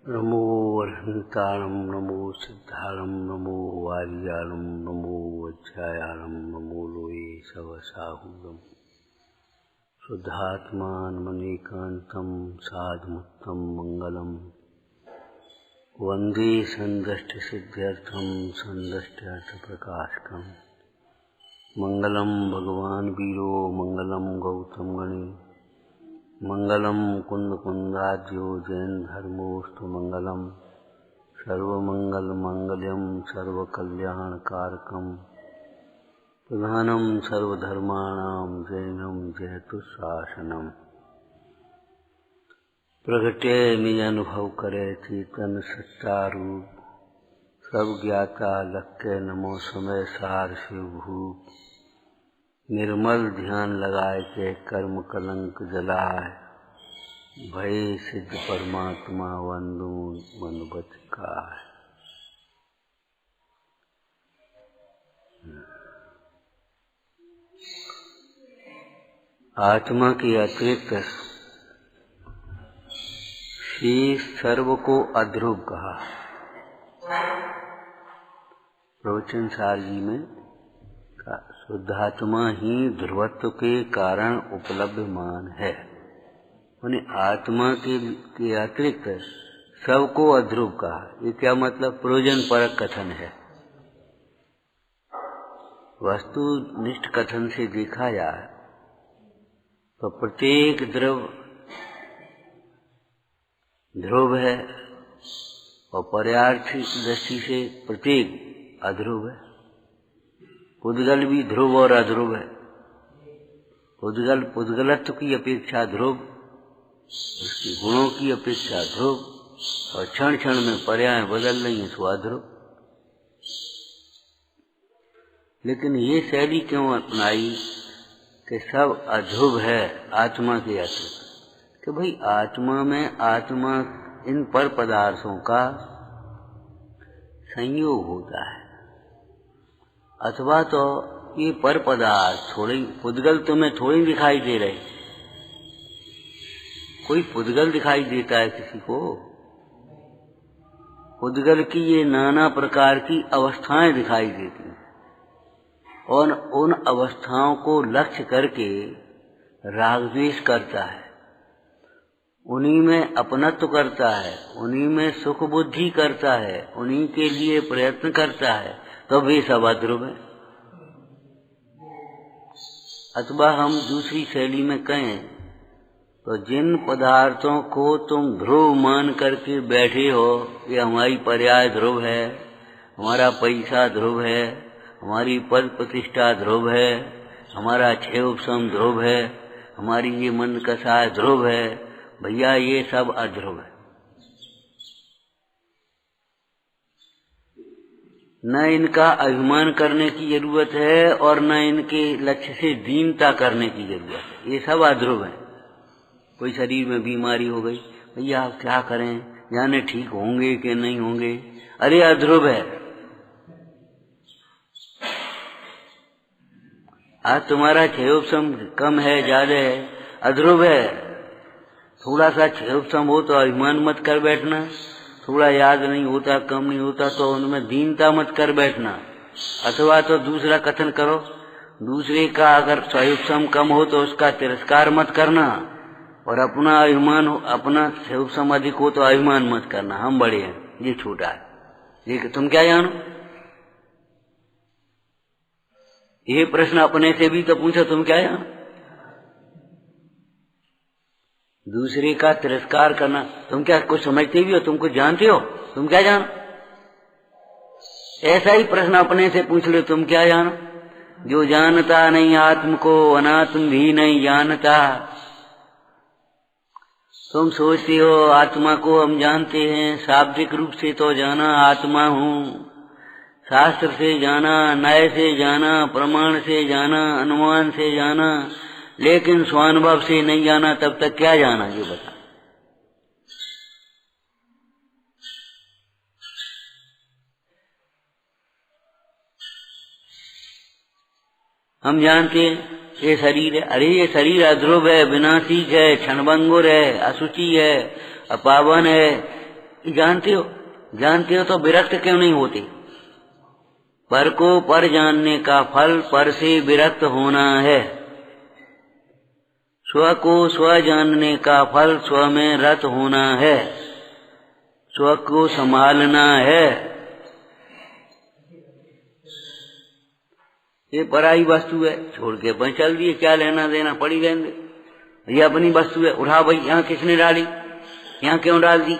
नमो अर्हन्तारं नमो सिद्धारं नमो वारियारं नमो वज्रायारं नमो लोये सवसाहूरम् शुद्धात्मानमनेकान्तं साधुमुत्तं मङ्गलम् वन्दे सन्दष्टसिद्ध्यर्थं सन्दष्ट्यर्थप्रकाशकम् मङ्गलं भगवान् वीरो मङ्गलं गौतम गणे मङ्गलं कुन्दकुन्दाद्यो जैन धर्मोऽस्तु मङ्गलं सर्वमङ्गलमाङ्गल्यं सर्वकल्याणकारकं प्रधानं सर्वधर्माणां जैनं जयतु शासनम् प्रगटे निज अनुभव करे चेतन सच्चारूप सब ज्ञाता लक्के नमो समय सार शिवभूप निर्मल ध्यान लगाए के कर्म कलंक जलाए भय सिद्ध परमात्मा वंदू मन बचकाए। आत्मा की अतिरिक्त शेष सर्व को अध्रुव कहा। प्रवचन सार जी में शुद्धात्मा ही ध्रुवत्व के कारण उपलब्धमान है। उन्हें आत्मा के अतिरिक्त सबको अध्रुव कहा। ये क्या मतलब? प्रयोजन परक कथन है। वस्तुनिष्ठ कथन से देखा जाए तो प्रत्येक द्रव ध्रुव है और पर्यार्थी दृष्टि से प्रत्येक अध्रुव है। पुद्गल भी ध्रुव और अध्रुव है। पुद्गलत्व की अपेक्षा ध्रुव, उसके गुणों की अपेक्षा ध्रुव, और क्षण क्षण में पर्याय बदल रही है सो अध्रुव। लेकिन ये शैली क्यों अपनाई कि सब अध्रुव है आत्मा के अतिरिक्त? कि भाई आत्मा में आत्मा इन पर पदार्थों का संयोग होता है, अथवा तो ये पर पदार्थ थोड़े पुद्गल तुम्हें थोड़ी दिखाई दे रहे। कोई पुद्गल दिखाई देता है किसी को? पुद्गल की ये नाना प्रकार की अवस्थाएं दिखाई देती हैं और उन अवस्थाओं को लक्ष्य करके रागद्वेष करता है, उन्हीं में अपनत्व करता है, उन्हीं में सुख बुद्धि करता है, उन्हीं के लिए प्रयत्न करता है, तो वे सब अध्रुव है। अथवा हम दूसरी शैली में कहें तो जिन पदार्थों को तुम ध्रुव मान करके बैठे हो, ये हमारी पर्याय ध्रुव है, हमारा पैसा ध्रुव है, हमारी पद प्रतिष्ठा ध्रुव है, हमारा क्षय उपशम ध्रुव है, हमारी ये मन कषाय ध्रुव है, भैया ये सब अध्रुव है। न इनका अभिमान करने की जरूरत है और न इनके लक्ष्य से दीनता करने की जरूरत है। ये सब अध्रुव है। कोई शरीर में बीमारी हो गई, भैया आप क्या करें, जाने ठीक होंगे कि नहीं होंगे, अरे अध्रुव है। आज तुम्हारा क्षयोपशम कम है ज्यादा है, अध्रुव है। थोड़ा सा क्षयोपशम हो तो अभिमान मत कर बैठना, थोड़ा याद नहीं होता, कम नहीं होता तो उनमें दीनता मत कर बैठना। अथवा तो दूसरा कथन करो, दूसरे का अगर क्षयोपशम कम हो तो उसका तिरस्कार मत करना, और अपना अभिमान अपना क्षयोपशम अधिक हो तो अभिमान मत करना, हम बड़े हैं, ये छोटा है, ये तुम क्या जानो। ये प्रश्न अपने से भी तो पूछो, तुम क्या जानो। दूसरे का तिरस्कार करना, तुम क्या कुछ समझते भी हो, तुम कुछ जानते हो, तुम क्या जानो। ऐसा ही प्रश्न अपने से पूछ लो, तुम क्या जानो। जो जानता नहीं आत्म को अनात्म भी नहीं जानता। तुम सोचते हो आत्मा को हम जानते हैं, शाब्दिक रूप से तो जाना आत्मा हूँ, शास्त्र से जाना, न्याय से जाना, प्रमाण से जाना, अनुमान से जाना, लेकिन स्वानुभव से नहीं जाना, तब तक क्या जाना ये बता। हम जानते हैं ये शरीर है, अरे ये शरीर अध्रुव है, विनाशिक है, क्षणभंगुर है, अशुचि है, अपावन है, जानते हो तो विरक्त क्यों नहीं होते? पर को पर जानने का फल पर से विरक्त होना है। स्व को स्व जानने का फल स्व में रत होना है। स्व को संभालना है। ये पराई वस्तु है, छोड़ के अपन चल दिए, क्या लेना देना, पड़ी रहने दे। ये अपनी वस्तु है, उठा भाई, यहाँ किसने डाली, यहाँ क्यों डाल दी,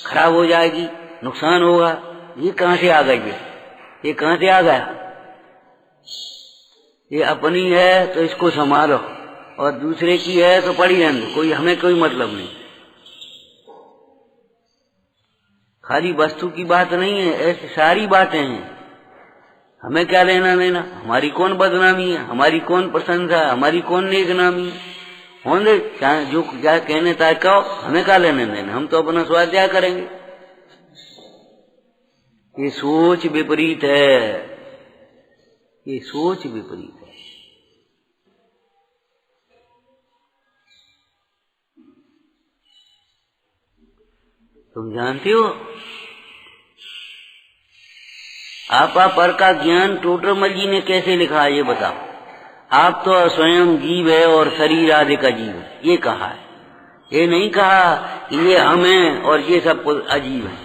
खराब हो जाएगी, नुकसान होगा। ये कहाँ से आ गई है, ये कहाँ से आ गया? ये अपनी है तो इसको संभालो, और दूसरे की है तो पड़ी रहने दो, कोई हमें कोई मतलब नहीं। खाली वस्तु की बात नहीं है, ऐसी सारी बातें हैं। हमें क्या लेना देना, हमारी कौन बदनामी है, हमारी कौन प्रशंसा है, हमारी कौन नेक नामी है। होने जो क्या कहने था कहो, हमें क्या लेने देना, हम तो अपना स्वाध्याय करेंगे। ये सोच विपरीत है, ये सोच विपरीत है। तुम जानते हो आपा पर का ज्ञान टोटरमल जी ने कैसे लिखा है, ये बताओ। आप तो स्वयं जीव है और शरीर आदि का जीव है, ये कहा है। ये नहीं कहा कि ये हम हैं और ये सब अजीब है।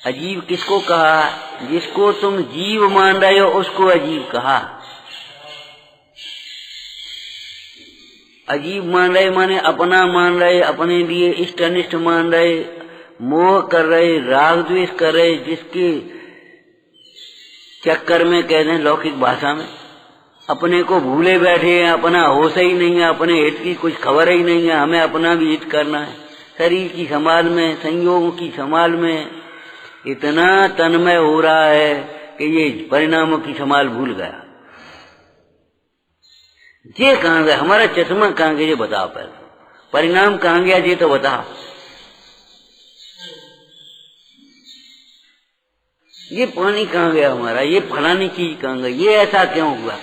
अजीब किसको कहा? जिसको तुम जीव मान रहे हो उसको अजीब कहा। अजीब मान रहे माने अपना मान रहे, अपने लिए इष्ट अनिष्ट मान रहे, मोह कर रहे, राग द्वेष कर रहे, जिसके चक्कर में कहते हैं लौकिक भाषा में अपने को भूले बैठे हैं, अपना होश ही नहीं है, अपने हित की कुछ खबर ही नहीं है। हमें अपना भी हित करना है, शरीर की संभाल में, संयोगों की संभाल में इतना तन्मय हो रहा है कि ये परिणामों की संभाल भूल गया। ये कहाँ गया हमारा चश्मा, कहाँ गया ये बताओ, पहले परिणाम कहाँ गया ये तो बताओ। ये पानी कहाँ गया हमारा, ये फलानी चीज कहाँ गई, ये ऐसा क्यों हुआ,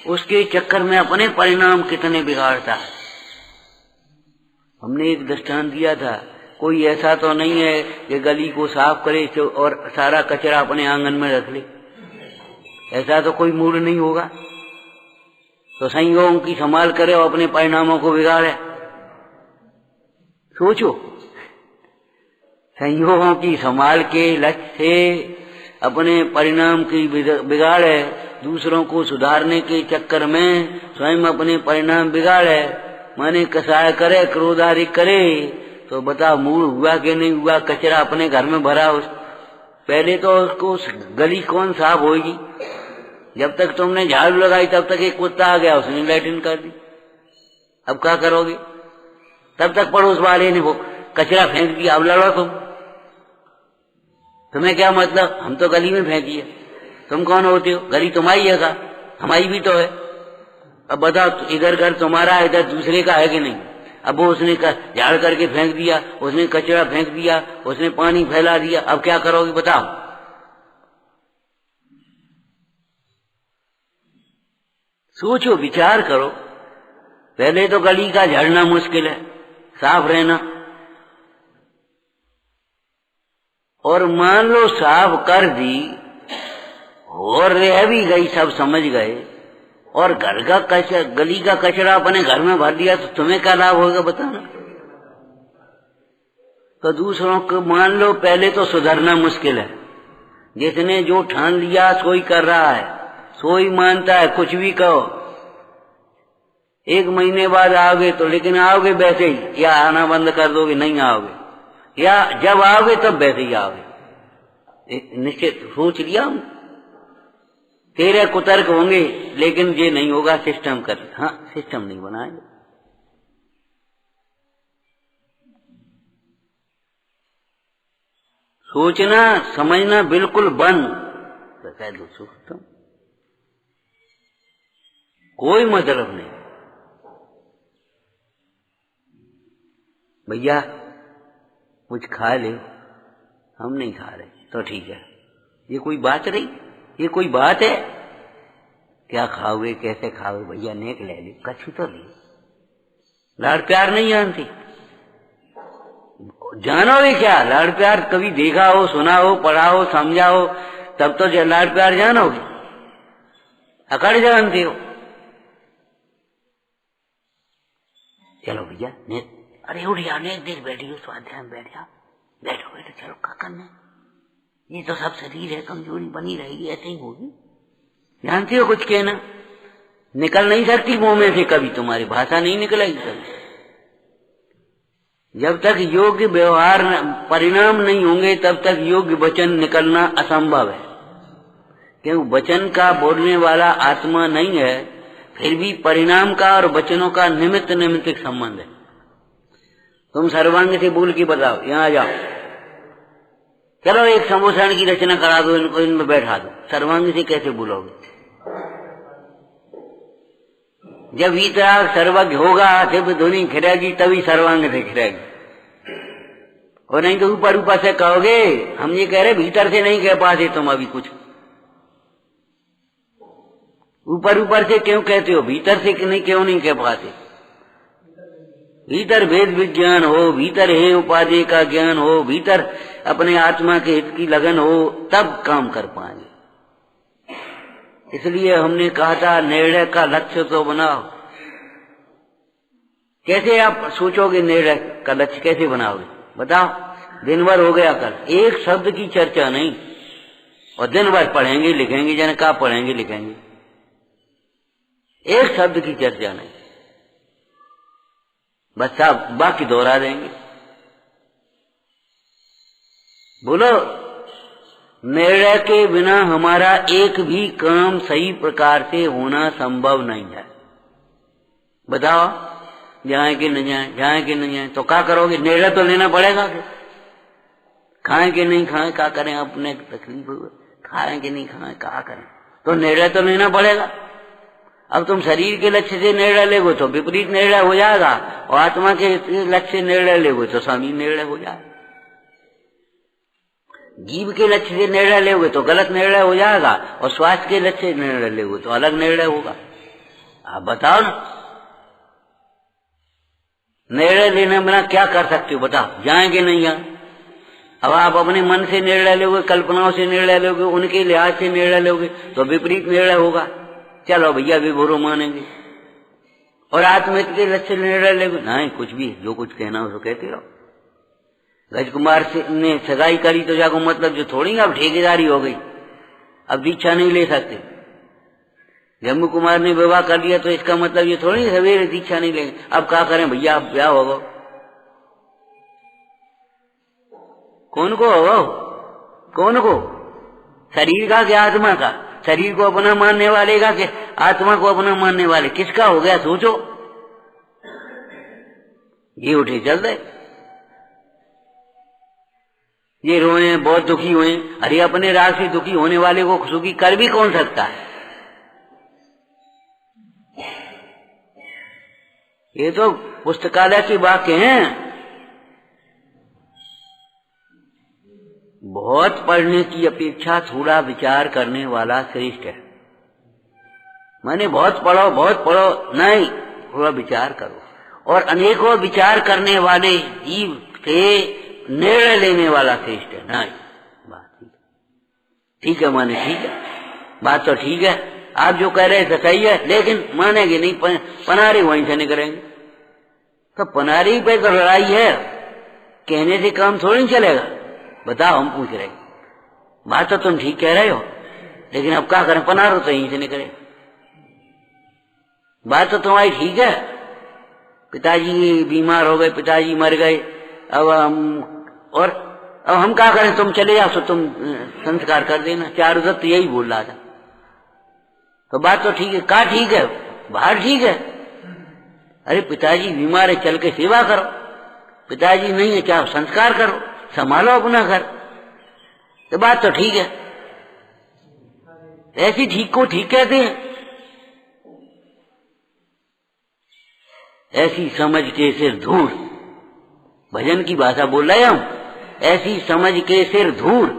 उसके चक्कर में अपने परिणाम कितने बिगाड़ता है। हमने एक दृष्टांत दिया था, कोई ऐसा तो नहीं है कि गली को साफ करे और सारा कचरा अपने आंगन में रख ले, ऐसा तो कोई मूड नहीं होगा। तो संयोगों की संभाल करे और अपने परिणामों को बिगाड़े। सोचो, संयोगों की संभाल के लक्ष्य से अपने परिणाम की बिगाड़े, दूसरों को सुधारने के चक्कर में स्वयं अपने परिणाम बिगाड़े, माने कसाय करे, क्रोधारी करे, तो बताओ मूड हुआ कि नहीं हुआ। कचरा अपने घर में भरा, उस पहले तो उसको गली कौन साफ होगी, जब तक तुमने झाड़ू लगाई तब तक एक कुत्ता आ गया, उसने लैट्रिन कर दी। अब क्या करोगे? तब तक पड़ोस वाले ने वो कचरा फेंक दिया, अब लड़ो तुम्हें क्या मतलब, हम तो गली में फेंकी है, तुम कौन होते हो, गली तुम्हारी है का, हमारी भी तो है। अब बताओ, इधर घर तुम्हारा है, इधर दूसरे का है कि नहीं। अब वो उसने झाड़ करके फेंक दिया, उसने कचरा फेंक दिया, उसने पानी फैला दिया, अब क्या करोगे बताओ। सोचो, विचार करो। पहले तो गली का झड़ना मुश्किल है, साफ रहना, और मान लो साफ कर दी और रह भी गई, सब समझ गए, और घर का कचरा, गली का कचरा अपने घर में भर दिया, तो तुम्हें क्या लाभ होगा बताना। तो दूसरों को मान लो पहले तो सुधरना मुश्किल है, जिसने जो ठान लिया सोई कर रहा है, सोई मानता है, कुछ भी कहो। एक महीने बाद आओगे तो, लेकिन आओगे वैसे ही, या आना बंद कर दोगे, नहीं आओगे, या जब आओगे तब वैसे ही आओगे। निश्चित सोच लिया हम, तेरे कुतर्क होंगे, लेकिन ये नहीं होगा, सिस्टम कर। हाँ, सिस्टम नहीं बनाएंगे। सोचना समझना बिल्कुल बंद, तो कह दो सिस्टम, कोई मतलब नहीं। भैया कुछ खा ले, हम नहीं खा रहे, तो ठीक है, ये कोई बात रही, ये कोई बात है? क्या खाओगे, कैसे खाओगे, भैया नेक ले ली, कछु तो ली, लाड़ प्यार नहीं जानती, जानोगे क्या? लाड़ प्यार कभी देखा हो, सुना हो, पढ़ा हो, समझा हो, तब तो लाड़ प्यार जानोगे। अकड़ जानते हो। चलो भैया अरे उठ जाओ, नेक देर बैठी हो, स्वाध्याय में बैठ जाओ, बैठो बैठो, चलो क्या करना, ये तो सब शरीर है, कमजोरी बनी रहेगी, ऐसे ही होगी। जानती हो कुछ कहना निकल नहीं सकती मुंह में से, कभी तुम्हारी भाषा नहीं निकलेगी कभी। जब तक योग्य व्यवहार परिणाम नहीं होंगे तब तक योग्य वचन निकलना असंभव है, क्योंकि वचन का बोलने वाला आत्मा नहीं है, फिर भी परिणाम का और वचनों का निमित्त निमित्त संबंध है। तुम सर्वांग से बोल के बताओ, यहाँ आ जाओ, चलो एक संबोधन की रचना करा दो, इनको इनमें बैठा दो, सर्वांग से कैसे बोलोगे? जब इतना सर्वज्ञ होगा, जब ध्वनि खिरेगी तभी सर्वांग से खिरेगी, और नहीं तो ऊपर ऊपर से कहोगे। हम ये कह रहे भीतर से नहीं कह पाते तुम अभी कुछ, ऊपर ऊपर से क्यों कहते हो? भीतर से क्यों नहीं कह पाते? भीतर भेद विज्ञान हो, भीतर है उपाधि का ज्ञान हो, भीतर अपने आत्मा के हित की लगन हो, तब काम कर पाएंगे। इसलिए हमने कहा था निर्णय का लक्ष्य तो बनाओ। कैसे आप सोचोगे निर्णय का लक्ष्य कैसे बनाओगे? बताओ। दिन भर हो गया कल, एक शब्द की चर्चा नहीं, और दिन भर पढ़ेंगे लिखेंगे, जन का पढ़ेंगे लिखेंगे, एक शब्द की चर्चा नहीं, बस साहब बाकी दोहरा देंगे। बोलो, निर्णय के बिना हमारा एक भी काम सही प्रकार से होना संभव नहीं है। बताओ, जाए कि न जाए, जाए कि न जाए, तो क्या करोगे? निर्णय तो लेना पड़ेगा कि खाएं कि नहीं खाएं, क्या करें, अपने तकलीफ खाएं कि नहीं खाएं, क्या करें, तो निर्णय तो लेना पड़ेगा। अब तुम शरीर के लक्ष्य से निर्णय लेगो तो विपरीत निर्णय हो जाएगा, और आत्मा के लक्ष्य से निर्णय लेगो तो समी निर्णय हो जाएगा। जीव के लक्ष्य से निर्णय लेगो तो गलत निर्णय हो जाएगा, और स्वास्थ्य के लक्ष्य से निर्णय लेगो तो अलग निर्णय होगा। आप बताओ ना, निर्णय लेने बिना क्या कर सकते हो? बताओ, जाएंगे नहीं जाए? अब आप अपने मन से निर्णय लोगे, कल्पनाओं से निर्णय लोगे, उनके लिहाज से निर्णय लोगे तो विपरीत निर्णय होगा। चलो भैया भी बुरो मानेंगे। और आत्महित के लक्ष्य निर्णय लोगे, नहीं कुछ भी जो कुछ कहना हो तो कहते रहो। राजकुमार ने सगाई करी तो जाको मतलब जो थोड़ी अब ठेकेदारी हो गई, अब दीक्षा नहीं ले सकते। जम्मू कुमार ने विवाह कर लिया तो इसका मतलब ये थोड़ी सवेरे दीक्षा नहीं लेंगे। अब क्या करें भैया, अब क्या होगा? कौन को होगा? कौन को? शरीर का कि आत्मा का? शरीर को अपना मानने वाले का कि आत्मा को अपना मानने वाले? किसका हो गया सोचो। ये उठे चल रहे, ये रोए, बहुत दुखी हुए। अरे अपने राग से दुखी होने वाले को सुखी कर भी कौन सकता है? ये तो पुस्तकालय की वाक्य हैं। बहुत पढ़ने की अपेक्षा थोड़ा विचार करने वाला श्रेष्ठ है। माने बहुत पढ़ो नहीं, थोड़ा विचार करो। और अनेकों विचार करने वाले जीव से निर्णय लेने वाला श्रेष्ठ है। नहीं, बात ठीक है, माने ठीक है, बात तो ठीक है, आप जो कह रहे थे सही है, लेकिन मानेंगे नहीं, पनारी वहीं से निकलेंगे। तो पनारी पे तो लड़ाई है, कहने से काम थोड़ी चलेगा। बताओ, हम पूछ रहे, बात तो तुम ठीक कह रहे हो, लेकिन अब क्या करें, पनारो तो यहीं से निकले। बात तो तुम्हारी ठीक है, पिताजी बीमार हो गए, पिताजी मर गए, अब हम क्या करें, तुम चले जाओ, तो तुम संस्कार कर देना। चारुदत्त यही बोल रहा था। तो बात तो ठीक है, का ठीक है, बाहर ठीक है। अरे पिताजी बीमार है, चल के सेवा करो। पिताजी नहीं है, क्या संस्कार करो, संभालो अपना घर। तो बात तो ठीक है, ऐसी ठीक को ठीक कहते हैं। ऐसी समझ के सिर धूल, भजन की भाषा बोल रहे हम, ऐसी समझ के सिर धूल।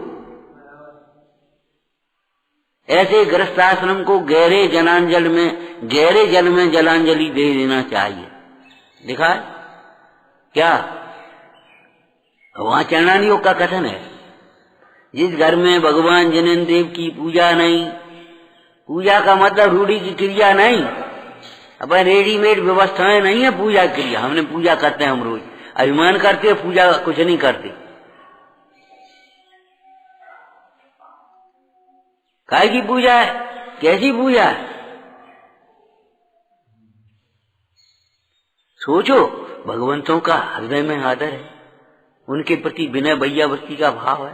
ऐसे गृहस्थाश्रम को गहरे जल में जलांजलि दे देना चाहिए। दिखा क्या? वहां चरणान योग का कथन है, जिस घर में भगवान जिनेन्द्र देव की पूजा नहीं, पूजा का मतलब रूढ़ी की क्रिया नहीं, अपन रेडीमेड व्यवस्थाएं नहीं है पूजा क्रिया। हमने पूजा करते हैं, हम रोज अभिमान करते हैं, पूजा कुछ नहीं करते। काय की पूजा है, कैसी पूजा है? सोचो, भगवंतों का हृदय में आदर है, उनके प्रति विनय भैयावृत्ति का भाव है।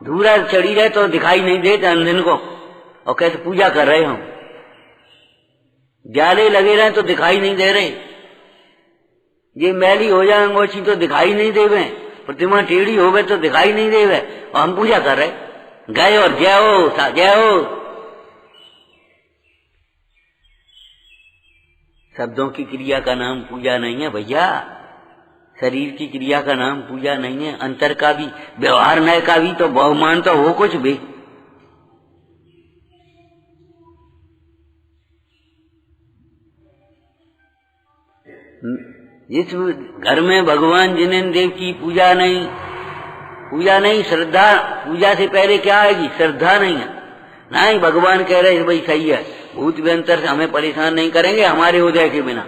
धूरा चढ़ी रहे तो दिखाई नहीं देते अंधन को, और कैसे पूजा कर रहे हम। जाले लगे रहे तो दिखाई नहीं दे रहे, ये मैली हो जाए अंगोछी तो दिखाई नहीं देवे, प्रतिमा टेढ़ी हो गए तो दिखाई नहीं देवे, और हम पूजा कर रहे गए और जय हो जय हो। शब्दों की क्रिया का नाम पूजा नहीं है भैया, शरीर की क्रिया का नाम पूजा नहीं है। अंतर का भी, व्यवहार नय का भी तो बहुमान तो हो कुछ भी। जिस घर में भगवान जिनेन्द्र देव की पूजा नहीं, पूजा नहीं श्रद्धा, पूजा से पहले क्या आएगी? श्रद्धा नहीं है। नहीं, भगवान कह रहे भाई सही है, भूत व्यंतर से हमें परेशान नहीं करेंगे हमारे उदय के बिना।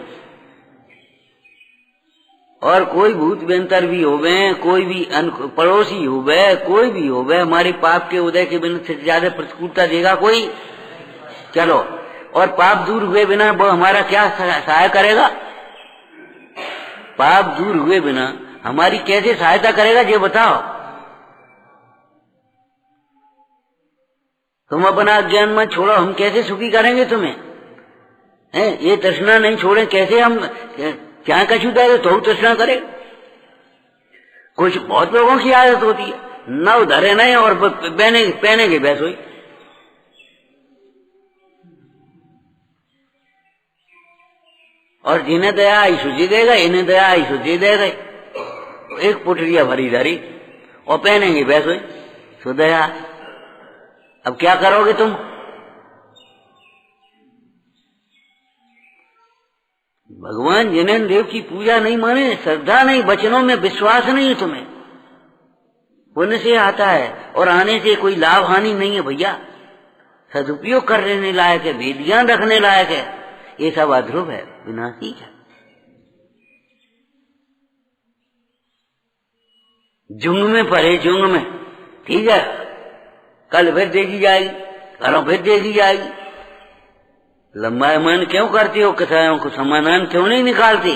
और कोई भूत व्यंतर भी होवे, कोई भी पड़ोसी होवे, कोई भी होवे, हमारे पाप के उदय के बिना से ज्यादा प्रतिकूलता देगा कोई? चलो, और पाप दूर हुए बिना वो हमारा क्या सहायता करेगा? पाप दूर हुए बिना हमारी कैसे सहायता करेगा ये बताओ। तुम अपना ज्ञान मत छोड़ो, हम कैसे सुखी करेंगे तुम्हें? ये तृष्णा नहीं छोड़े कैसे हम? क्या कछु दे तो तृष्णा करे। कुछ बहुत लोगों की आदत होती है, न धरे नहीं और पहने के बहस हुई। और जिन्हें दया आई सुझी देगा, इन्हें दया आई सुझी दे गए, एक पुटरिया भरी धरी और पहनेंगे बहस हुई सुदया। अब क्या करोगे तुम? भगवान जिनेन्द्र देव की पूजा नहीं माने, श्रद्धा नहीं, वचनों में विश्वास नहीं है तुम्हें, पुण्य से आता है और आने से कोई लाभ हानि नहीं है भैया। सदुपयोग करने लायक है, वेद ज्ञान रखने लायक है, ये सब अध्रुव है, विनाशी है। जुंग में पड़े, जुंग में, ठीक है, कल फिर देखी जाएगी, कल फिर देखी जाएगी। लंबा मन क्यों करती हो? कथाओं को समाधान क्यों नहीं निकालती?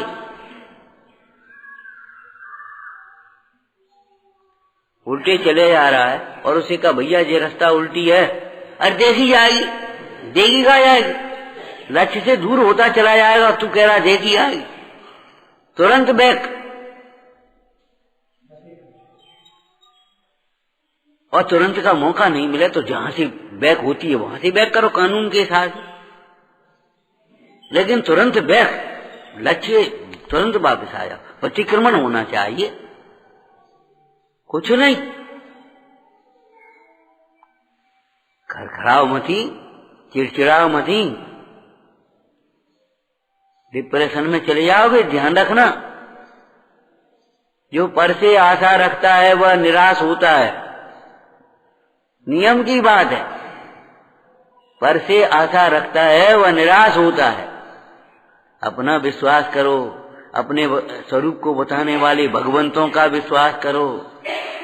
उल्टे चले जा रहा है और उसे कहा भैया ये रास्ता उल्टी है, अरे देखी जाएगी, देखी कहा जाएगी, लक्ष्य से दूर होता चला जाएगा। तू कह रहा देखी आएगी, तुरंत बैक, और तुरंत का मौका नहीं मिले तो जहां से बैक होती है वहां से बैक करो कानून के साथ, लेकिन तुरंत बैक, लक्ष्य तुरंत वापस आया। प्रतिक्रमण होना चाहिए, कुछ नहीं। खड़खड़ाओ मती, चिड़चिड़ाओ मती, डिप्रेशन में चले जाओगे। ध्यान रखना, जो पर से आशा रखता है वह निराश होता है, नियम की बात है। पर से आशा रखता है वह निराश होता है। अपना विश्वास करो, अपने स्वरूप को बताने वाले भगवंतों का विश्वास करो,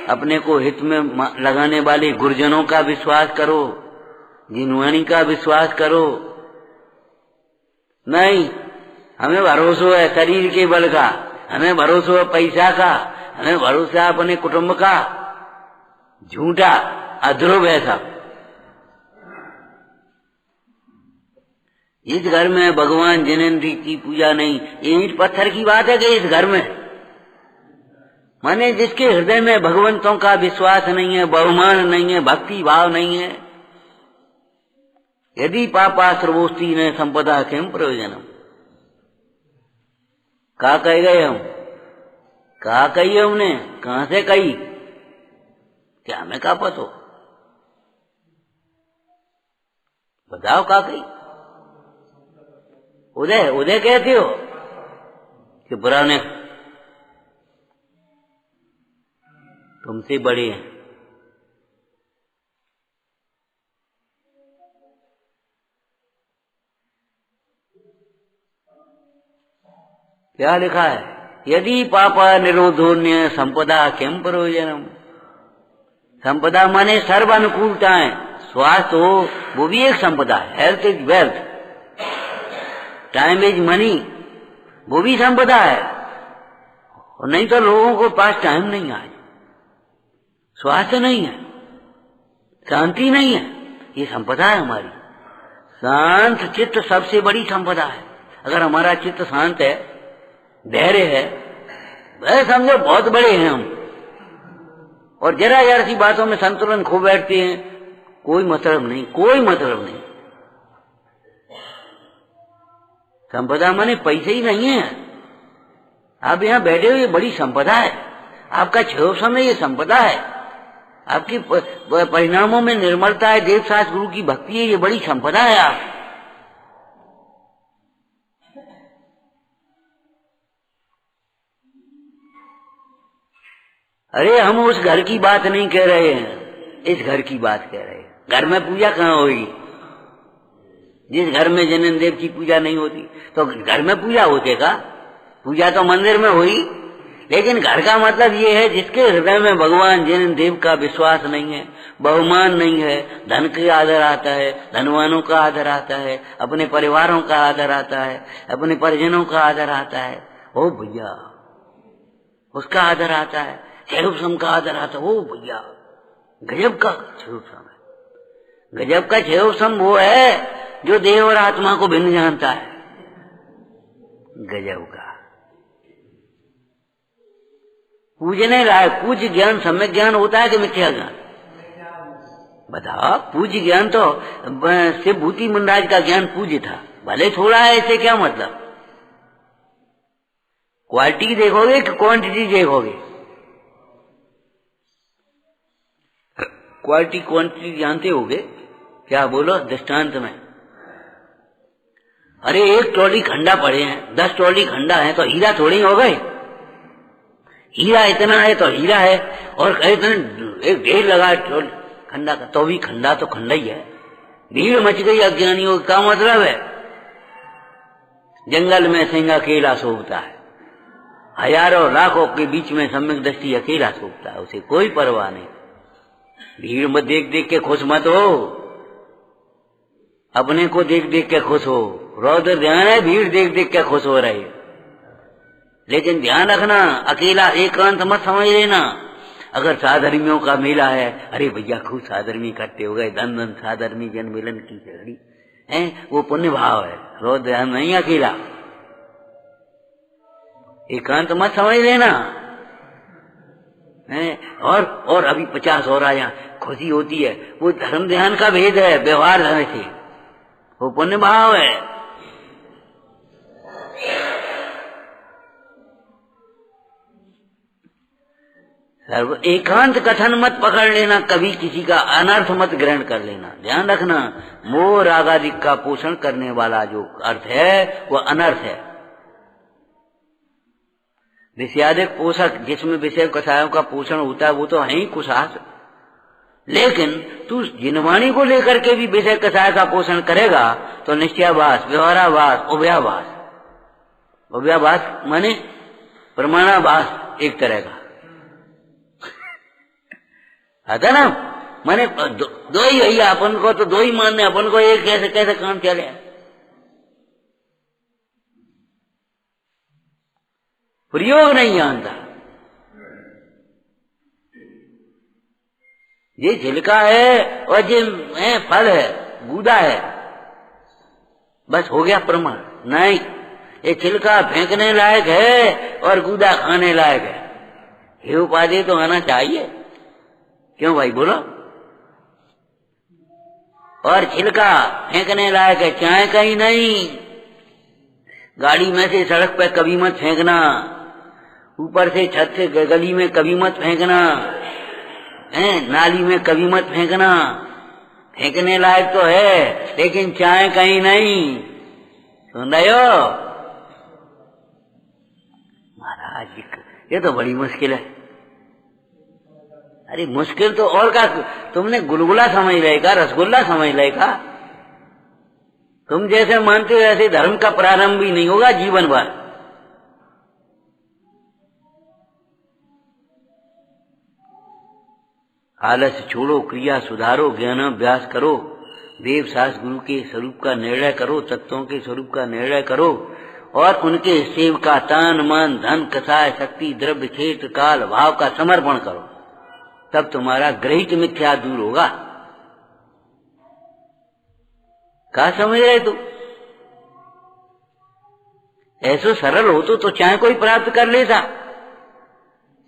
अपने को हित में लगाने वाले गुरुजनों का विश्वास करो, जिनवाणी का विश्वास करो। नहीं, हमें भरोसा है शरीर के बल का, हमें भरोसा है पैसा का, हमें भरोसा है अपने कुटुंब का, झूठा अध्रुव है सब। इस घर में भगवान जिनेन्द्र की पूजा नहीं, ये ईंट पत्थर की बात है कि इस घर में, माने जिसके हृदय में भगवंतों का विश्वास नहीं है, बहुमान नहीं है, भक्ति भाव नहीं है। यदि पापा सर्वोस्ती ने संपदा किम प्रयोजनम, कहा कह गए हम, कहा कही हमने, कहां से कही, क्या हमें का पतो, बताओ का कही। उदय उदय कहते हो कि पुराने तुमसे बड़े हैं। क्या लिखा है? यदि पापा निरोधोन्य संपदा किम प्रयोजनम। संपदा माने सर्व अनुकूलताएं। स्वास्थ्य हो वो भी एक संपदा है। Health is wealth, time is money, वो भी संपदा है। और नहीं तो लोगों को पास टाइम नहीं है, स्वास्थ्य नहीं है, शांति नहीं है, ये संपदा है हमारी। शांत चित्त सबसे बड़ी संपदा है। अगर हमारा चित्त शांत है, धैर्य है, वह समझो बहुत बड़े हैं हम। और जरा जरा सी बातों में संतुलन खो बैठते हैं, कोई मतलब नहीं, कोई मतलब नहीं। संपदा माने पैसे ही नहीं है। आप यहाँ बैठे हुए, ये बड़ी संपदा है। आपका क्षोभ समय ये संपदा है। आपकी परिणामों में निर्मलता है, देव शास्त्र गुरु की भक्ति है, ये बड़ी संपदा है। आप अरे हम उस घर की बात नहीं कह रहे हैं, इस घर की बात कह रहे हैं। घर में पूजा कहाँ होगी? जिस घर में जन्म देव की पूजा नहीं होती तो घर में पूजा होतेगा? पूजा तो मंदिर में हुई। लेकिन घर का मतलब ये है जिसके हृदय में भगवान जन्म देव का विश्वास नहीं है, बहुमान नहीं है, धन का आदर आता है, धनवानों का आदर आता है, अपने परिवारों का आदर आता है, अपने परिजनों का आदर आता है, ओ भैया उसका आदर आता है, क्षयोपशम का आदर आता है। ओ भैया गजब का क्षयोपशम है। गजब का क्षयोपशम वो है जो देह और आत्मा को भिन्न जानता है। गजब का पूजने लायक। पूज्य ज्ञान सम्यक ज्ञान होता है कि मिथ्या ज्ञान? बताओ। पूज्य ज्ञान तो शिव भूति मुंडाज का ज्ञान पूज्य था, भले थोड़ा है, इससे क्या मतलब? क्वालिटी देखोगे कि क्वांटिटी देखोगे? क्वालिटी क्वांटिटी जानते होगे क्या? बोलो दृष्टांत में। अरे एक ट्रॉली खंडा पड़े हैं, 10 ट्रॉली खंडा है तो हीरा थोड़ी हो गए। हीरा इतना है तो हीरा है, और इतने एक ढेर लगा खंडा का तो भी खंडा तो खंडा ही है। भीड़ मच गई अज्ञानियों का मतलब है जंगल में सिंह अकेला सोचता है, हजारों लाखों के बीच में सम्यक दृष्टि अकेला सोचता है, उसे कोई परवाह नहीं। भीड़ में देख देख के खुश मत हो, अपने को देख देख के खुश हो। रौद्र ध्यान है, भीड़ देख देख के खुश हो रही है। लेकिन ध्यान रखना, अकेला एकांत मत समझ लेना। अगर साधर्मियों का मेला है, अरे भैया खूब साधर्मी इकट्ठे हो गए, धन धन साधर्मी जन मिलन की जड़ी है, वो पुण्य भाव है। रौद्र ध्यान नहीं अकेला, एकांत मत समझ लेना है। और अभी 50 और आया, खुशी होती है, वो धर्म ध्यान का भेद है, व्यवहार धर्म से, वो पुण्य भाव है। सर्व एकांत कथन मत पकड़ लेना, कभी किसी का अनर्थ मत ग्रहण कर लेना। ध्यान रखना, मोह राग आदि का पोषण करने वाला जो अर्थ है वो अनर्थ है। विषयादिक पोषक, जिसमें विषय कथाओं का पोषण होता है, वो तो है ही कुशास। लेकिन तू जिनवाणी को लेकर के भी विषय कथाएं का पोषण करेगा तो निश्चयाभास, व्यवहाराभास, उभयाभास। उभयाभास माने प्रमाणाभास एक तरह का आता ना, माने दो ही भैया, अपन को तो दो ही मानने, अपन को एक कैसे कैसे काम चले। प्रयोग नहीं जानता। ये छिलका है और ये फल है, गूदा है, बस हो गया प्रमाण। नहीं, ये छिलका फेंकने लायक है और गूदा खाने लायक है, ये उपाधि तो आना चाहिए। क्यों भाई बोलो? और छिलका फेंकने लायक है, चाहे कहीं नहीं। गाड़ी में से सड़क पे कभी मत फेंकना, ऊपर से छत से गली में कभी मत फेंकना, नाली में कभी मत फेंकना। फेंकने लायक तो है लेकिन चाहे कहीं नहीं। सुन रहे हो महाराज? ये तो बड़ी मुश्किल है। अरे मुश्किल तो और का, तुमने गुलगुला समझ लेगा, रसगुल्ला समझ लेगा। तुम जैसे मानते हो ऐसे धर्म का प्रारंभ भी नहीं होगा जीवन भर। आलस छोड़ो, क्रिया सुधारो, ज्ञानाभ्यास करो, देव शास्त्र गुरु के स्वरूप का निर्णय करो, तत्वों के स्वरूप का निर्णय करो और उनके सेव का तन मन धन कसाय शक्ति द्रव्य क्षेत्र काल भाव का समर्पण करो, तब तुम्हारा ग्रहित मिथ्या दूर होगा। क्या समझ रहे तुम? ऐसो सरल हो तो चाहे कोई प्राप्त कर लेता।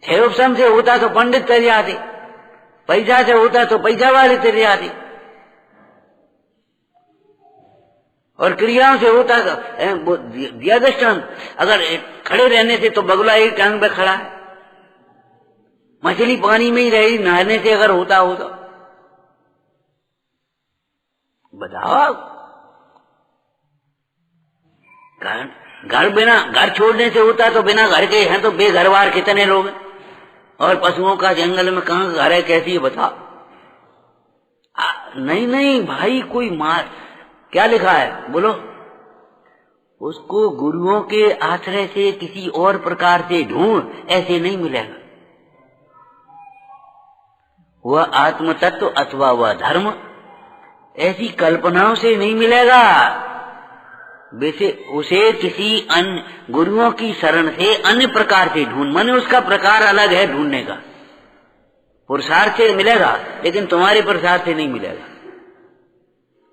क्षयोपशम से होता तो पंडित तर जाते, पैसा से होता तो पैसा वाले तर जाते, और क्रियाओं से होता तो दिया दृष्टांत, अगर खड़े रहने से तो बगुला एक टांग पे खड़ा है, मछली पानी में ही रही नहाने से अगर होता हो तो बताओ। घर छोड़ने से होता तो बिना घर के हैं तो बेघरवार कितने लोग हैं, और पशुओं का जंगल में कहां घर है, कैसी है बताओ। नहीं भाई, कोई मार क्या लिखा है बोलो, उसको गुरुओं के आश्रय से किसी और प्रकार से ढूंढ, ऐसे नहीं मिलेगा। वह आत्म तत्व अथवा वह धर्म ऐसी कल्पनाओं से नहीं मिलेगा। वैसे उसे किसी अन्य गुरुओं की शरण से अन्य प्रकार से ढूंढ, माने उसका प्रकार अलग है ढूंढने का, पुरुषार्थ से मिलेगा लेकिन तुम्हारे पुरुषार्थ से नहीं मिलेगा।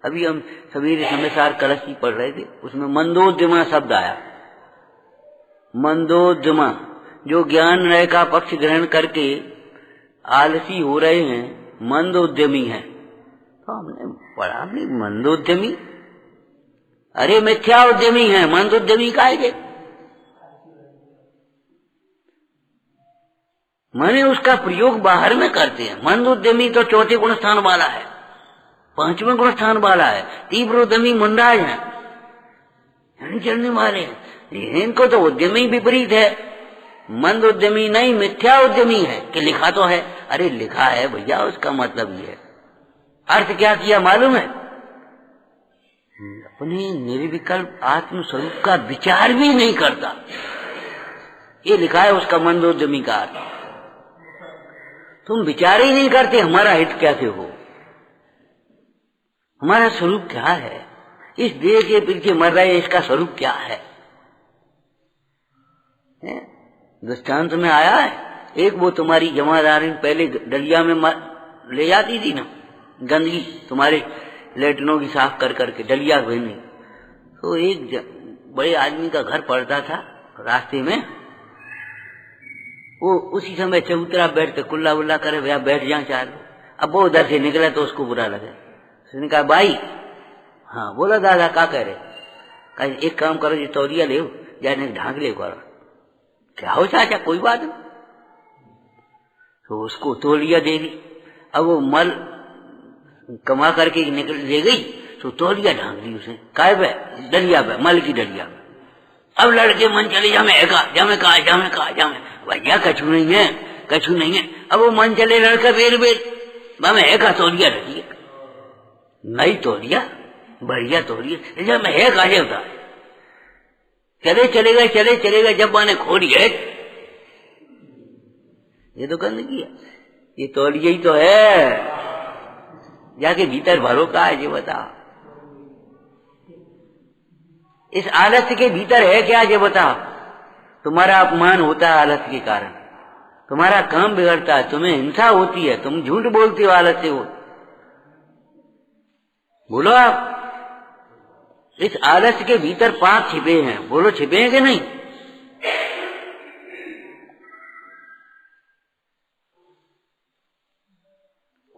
अभी हम सवेरे समाचार कलशी पढ़ रहे थे, उसमें मंदोद्यमा शब्द आया। मंदोद्यमा जो ज्ञान नय का पक्ष ग्रहण करके आलसी हो रहे हैं, मंदोद्यमी है। तो हमने पढ़ा नहीं मंदोद्यमी, अरे मिथ्या उद्यमी है, मंदोद्यमी का है। माने उसका प्रयोग बाहर में करते हैं। मंदोद्यमी तो चौथे गुण स्थान वाला है, पांचवें गुण स्थान वाला है। तीव्र उद्यमी मुंडाज है, चलने वाले हैं। इनको तो उद्यमी विपरीत है, मंद उद्यमी नहीं, मिथ्या उद्यमी है। कि लिखा तो है, अरे लिखा है भैया, उसका मतलब ये है। अर्थ क्या किया मालूम है? अपने निर्विकल्प आत्म स्वरूप का विचार भी नहीं करता, ये लिखा है उसका मंदोद्यमी का अर्थ। तुम विचार ही नहीं करते, हमारा हित कैसे हो, हमारा स्वरूप क्या है, इस देह के पीछे मर रहे, इसका स्वरूप क्या है? दृष्टांत में आया है, एक वो तुम्हारी जमादारी पहले डलिया में ले जाती थी ना गंदगी, तुम्हारे लेटनों की साफ कर करके डलिया भेजने। तो एक बड़े आदमी का घर पड़ता था रास्ते में, वो उसी समय चबूतरा बैठते कुल्ला वुल्ला करे, भैया बैठ जाए चार। अब वो उधर से निकला तो उसको बुरा लगा, उसने कहा भाई, हाँ बोला दादा क्या कह रहे? कहा एक काम करो, ये तौलिया ले जाने ढांक ले करो। क्या हो चाचा, कोई बात नहीं। तो उसको तौलिया दे दी। अब वो मल कमा करके निकल ले गई, तो तौलिया ढांक दी उसने, काय पे डलिया पे, मल की डलिया पे। अब लड़के मन चले जा मैं भैया कछु नहीं है, कछु नहीं है। अब वो मन चले लड़का बेर मैं का तौलिया रखिए, नहीं तौलिया बढ़िया तौलिया मैं है काजे होता। चले गए जब मैंने खोली है, ये तो गंदगी है, ये तौलिया ही तो है, जाके भीतर भरो का है ये बताओ। इस आलस्य के भीतर है क्या ये बताओ? तुम्हारा अपमान होता है आलस्य के कारण, तुम्हारा काम बिगड़ता है, तुम्हें हिंसा होती है, तुम झूठ बोलते हो आलस्य हो। बोलो आप, इस आलस्य के भीतर पाप छिपे हैं, बोलो छिपे हैं कि नहीं?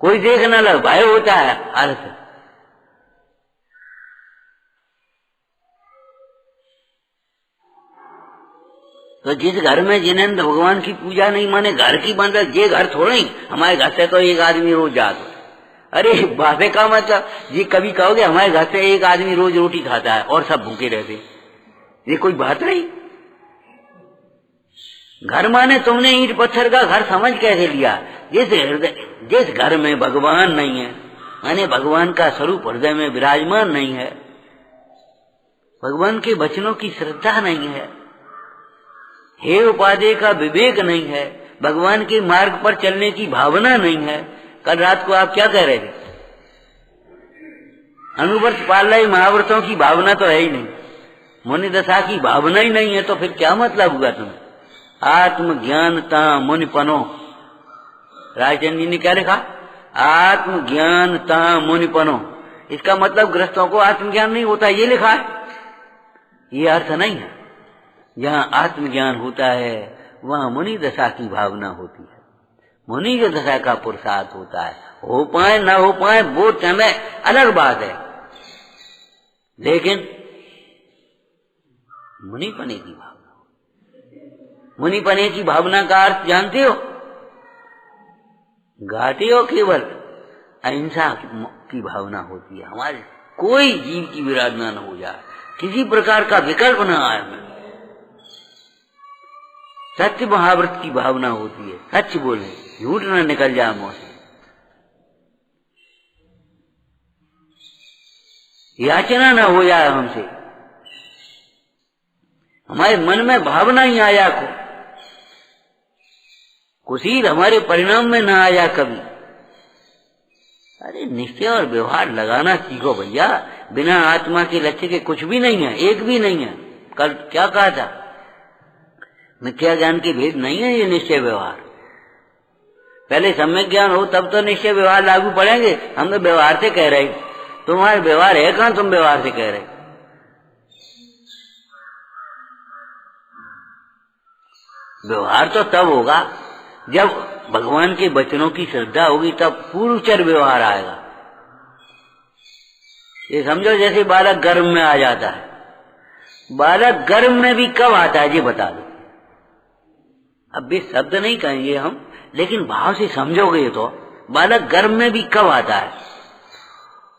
कोई देख ना लग, भय होता है आलस्य। तो जिस घर में जिनेंद्र भगवान की पूजा नहीं, माने घर की बंद, ये घर थोड़ा ही, हमारे घर से तो एक आदमी रोज जाता। अरे बाबे का मतलब ये कभी कहोगे हमारे घर से एक आदमी रोज रोटी खाता है और सब भूखे रहते, ये कोई बात नहीं। घर माने तुमने ईंट पत्थर का घर समझ कैसे लिया? जिस घर में भगवान नहीं है, माने भगवान का स्वरूप हृदय में विराजमान नहीं है, भगवान के वचनों की श्रद्धा नहीं है, हे उपादेय का विवेक नहीं है, भगवान के मार्ग पर चलने की भावना नहीं है। कल रात को आप क्या कह रहे थे? अनुव्रत पाल रहे महाव्रतों की भावना तो है ही नहीं, मुनि दशा की भावना ही नहीं है, तो फिर क्या मतलब हुआ तुम्हें? आत्मज्ञानता मुनिपनो, राजचंद्र जी ने क्या लिखा? आत्मज्ञानता मुनिपनो। इसका मतलब गृहस्थों को आत्मज्ञान नहीं होता, ये लिखा है, ये अर्थ नहीं है। जहाँ आत्मज्ञान होता है वहाँ मुनि दशा की भावना होती है, मुनि की दशा का पुरुषार्थ होता है। हो पाए ना हो पाए वो समय अलग बात है, लेकिन मुनि पने की भावना, मुनि पने की भावना का अर्थ जानते हो? गाते हो? केवल अहिंसा की भावना होती है हमारे, कोई जीव की विराधना न हो जाए, किसी प्रकार का विकल्प न आए में। सत्य महाव्रत की भावना होती है, सच बोले, झूठ न निकल जाए मुंह से, याचना न हो जाए हमसे, हमारे मन में भावना ही आया को, कुशील हमारे परिणाम में न आया कभी। अरे निश्चय और व्यवहार लगाना सीखो भैया, बिना आत्मा के लक्ष्य के कुछ भी नहीं है, एक भी नहीं है। कल क्या कहा था? मिथ्या ज्ञान के भेद नहीं है ये निश्चय व्यवहार। पहले सम्यक ज्ञान हो तब तो निश्चय व्यवहार लागू पड़ेंगे। हम तो व्यवहार से कह रहे, तुम्हारे व्यवहार है कहाँ, तुम व्यवहार से कह रहे? व्यवहार तो तब होगा जब भगवान के वचनों की श्रद्धा होगी, तब पूर्वचर व्यवहार आएगा। ये समझो जैसे बालक गर्भ में आ जाता है, बालक गर्भ में भी कब आता है ये बता दो। अब भी शब्द नहीं कहेंगे हम, लेकिन भाव से समझोगे तो बालक गर्भ में भी कब आता है।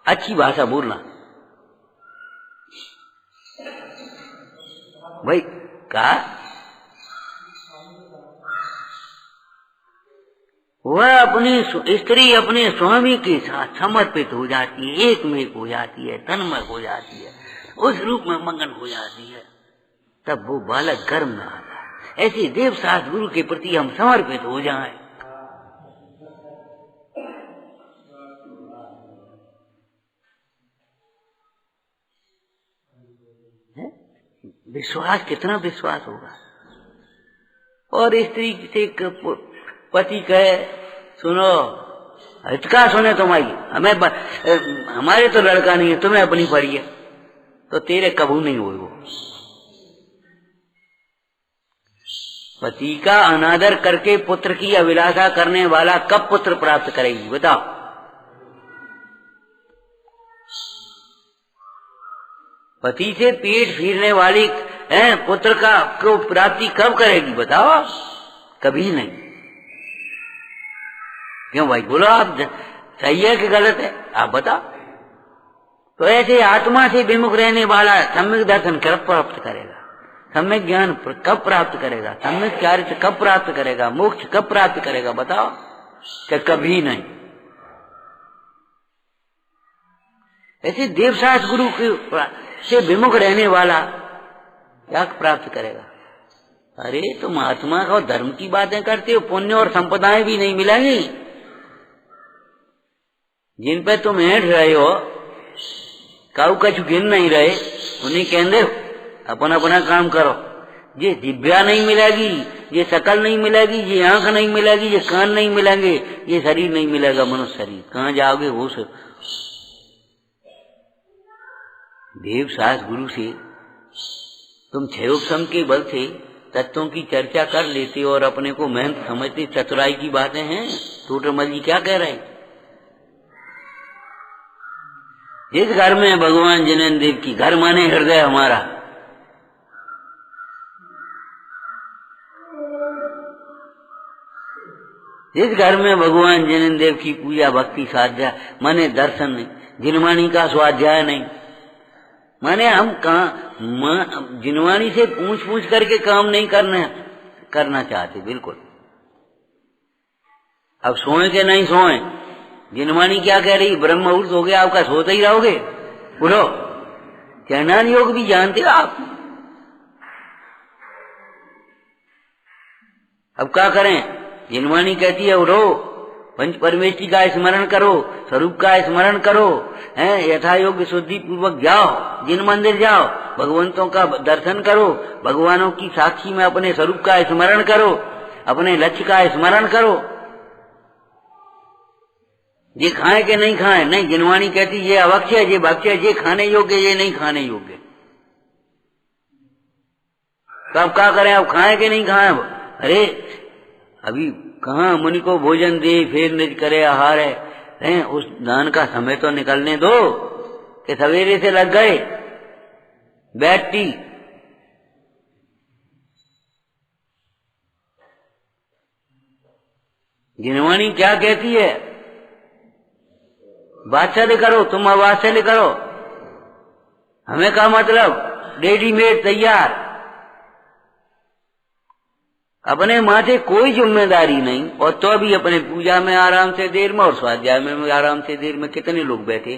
अच्छी भाषा बोलना भाई। कहा वह अपनी स्त्री अपने स्वामी के साथ समर्पित हो जाती है, एक में हो जाती है, तन्मय हो जाती है, उस रूप में मगन हो जाती है, तब वो बालक गर्भ में आता है। ऐसे देव शास्त्र गुरु के प्रति हम समर्पित हो जाएं। विश्वास, कितना विश्वास होगा। और स्त्री से पति कहे सुनो, हितका सुने तुम्हारी, हमें हमारे तो लड़का नहीं है, तुम्हें अपनी पड़ी है, तो तेरे कबू नहीं हुए। वो पति का अनादर करके पुत्र की अभिलाषा करने वाला कब पुत्र प्राप्त करेगी बताओ? पति से पेट फिरने वाली पुत्र का को प्राप्ति कब करेगी बताओ? कभी नहीं। क्यों भाई बोलो, आप सही है कि गलत है आप बताओ। तो ऐसे आत्मा से विमुख रहने वाला सम्यक दर्शन कब प्राप्त करेगा, सम्यक ज्ञान कब प्राप्त करेगा, सम्यक कार्य कब प्राप्त करेगा, मोक्ष कब प्राप्त करेगा बताओ? कि कभी नहीं। ऐसे देवशास्त्र गुरु से विमुख रहने वाला क्या प्राप्त करेगा? अरे तुम आत्मा का और धर्म की बातें करते हो, पुण्य और संपदाएं भी नहीं मिलेंगी। जिन पे तुम हेठ रहे हो, काऊ कछु गिन नहीं रहे, उन्हीं कहते अपन अपना काम करो। ये दिव्या नहीं मिलेगी, ये शकल नहीं मिलेगी, ये आंख नहीं मिलेगी, ये कान नहीं मिलेंगे, ये शरीर नहीं मिलेगा, मनुष्य शरीर। कहाँ जाओगे होश? देव शास्त्र गुरु से तुम क्षयोपशम के बल से तत्वों की चर्चा कर लेते और अपने को महंत समझते, चतुराई की बातें हैं। टोटरमल जी क्या कह रहे हैं? जिस घर में भगवान जिनेन्द्र देव की, घर माने हृदय हमारा, जिस घर में भगवान जिनेन्द्र देव की पूजा भक्ति साध्या माने दर्शन नहीं, जिनवाणी का स्वाध्याय नहीं, माने हम कहा जिनवाणी से पूछ पूछ करके काम नहीं करना है, करना चाहते बिल्कुल। अब सोए के नहीं सोए, जिनवाणी क्या कह रही, ब्रह्म मुहूर्त हो गया आपका, सोते ही रहोगे? बोलो, चरणान योग भी जानते हो आप। अब क्या करें? जिनवाणी कहती है उठो, पंच परमेष्टि का स्मरण करो, स्वरूप का स्मरण करो, हैं, यथा योग्य शुद्धि पूर्वक जाओ, जिन मंदिर जाओ, भगवंतों का दर्शन करो, भगवानों की साक्षी में अपने स्वरूप का स्मरण करो, अपने लक्ष्य का स्मरण करो। ये खाए कि नहीं खाए? नहीं, जिनवाणी कहती ये अवक्ष्य, ये भक्ष्य, ये खाने योग्य, ये नहीं खाने योग्य। तो अब क्या करें? अब खाए कि नहीं खाए? अरे अभी कहाँ मुनि को भोजन दे फिर निज करे आहार है, उस दान का समय तो निकलने दो कि सवेरे से लग गए बैठती। जिनवाणी क्या कहती है? वात्सल्य करो, तुम अवात्सल्य करो, हमें क्या मतलब, रेडीमेड तैयार। अपने माथे कोई जिम्मेदारी नहीं, और तो भी अपने पूजा में आराम से देर में और स्वाध्याय में आराम से देर में कितने लोग बैठे,